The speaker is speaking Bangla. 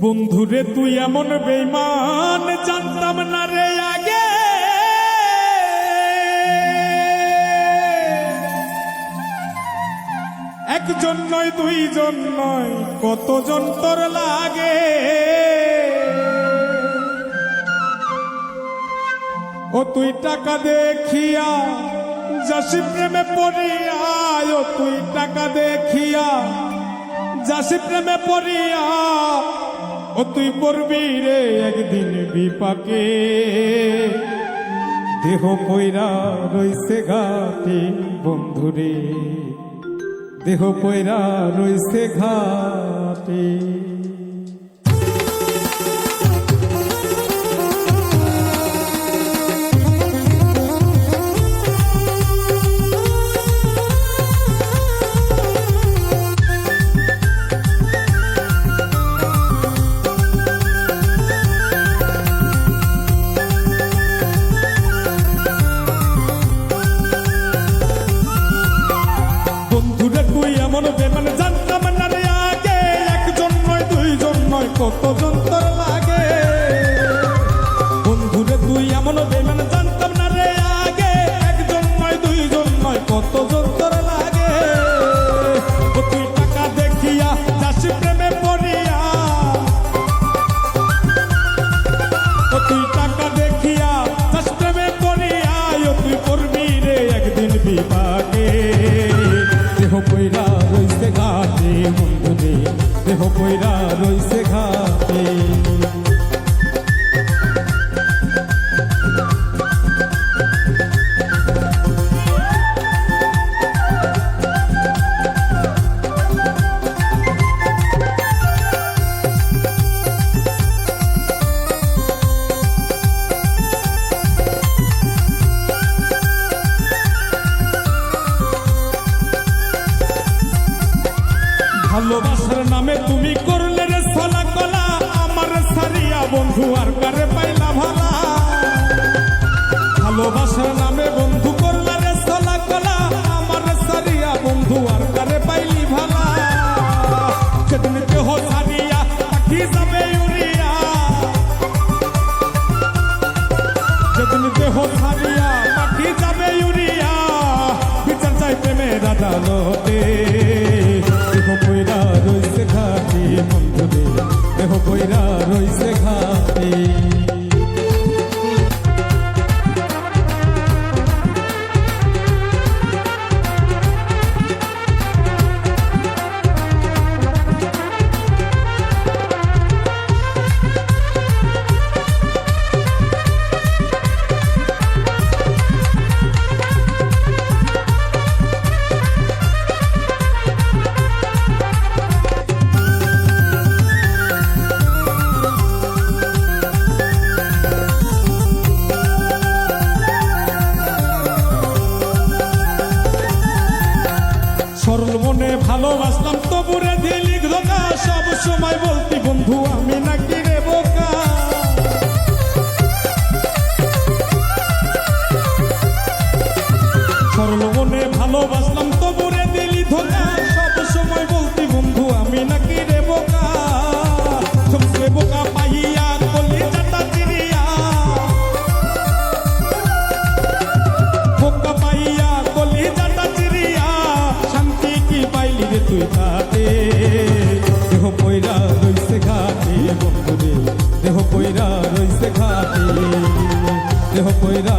বন্ধুরে তুই এমন বেঈমান জানতাম না রে আগে। একজন নয় দুইজন নয় কতজন তোর লাগে। ও তুই টাকা দেখিয়া যাসি প্রেমে পড়িয়া। ও তুই টাকা দেখিয়া যাসি প্রেমে পড়িয়া। ও তুই পড়বি রে একদিন বিপাকে। দেহ পয়রা রইছে ঘাটে বন্ধুরে, দেহ পয়রা রইছে ঘাটে। মানে জানতাম না রে আগে, একজন নয় দুইজন নয় কতজন তোর লাগে। বন্ধুরে তুই এমন বেঈমান জানতাম না রে আগে, একজন নয় দুইজন নয় কতজন তোর লাগে। ও তুই টাকা দেখিয়া যাসি প্রেমে পড়িয়া। ও তুই টাকা দেখিয়া যাসি প্রেমে পড়িয়া। ও তুই পড়বি রে একদিন বিপাকে। দেহ পয়রা রইছে ঘাটে বন্ধুরে, দেহ পয়রা রইছে ঘাটে। ভালোবাসার নামে তুমি করলে রে ছলা কলা। আমার সারিয়া বন্ধু আর কারে পাইলা ভালা। ভালোবাসার নামে বন্ধু করলে রে ছলা কলা। আমার সারিয়া বন্ধু আর কারে পাইলি ভালা। সেদিন দেহ সারিয়া পাখি যাবে উড়িয়া। সেদিন দেহ সারিয়া পাখি যাবে উড়িয়া। বিচার চাই প্রেমের আদালতে। দেহ পয়রা রইছে ঘাটে বন্ধুরে, দেহ পয়রা রইছে ঘাটে। সরল মনে ভালোবাসলাম তবুরে দিলি ধোঁকা। সব সময় বলতি বন্ধু আমি নাকি রে বোকা। সরল মনে ভালোবাসলাম তবুরে দিলি ধোঁকা। সব সময় বলতি বন্ধু আমি নাকি রে বোকা। সবসে বোকা পাইয়া কলি চাটা চিরিয়া। বোকা পাইয়া কলি চাটা চিরিয়া। শান্তি কি পাইলি রে তুই ঘাটে। দেহ পয়রা রইছে ঘাটে বন্ধুরে, দেহ পয়রা রইছে ঘাটে। দেহ পয়রা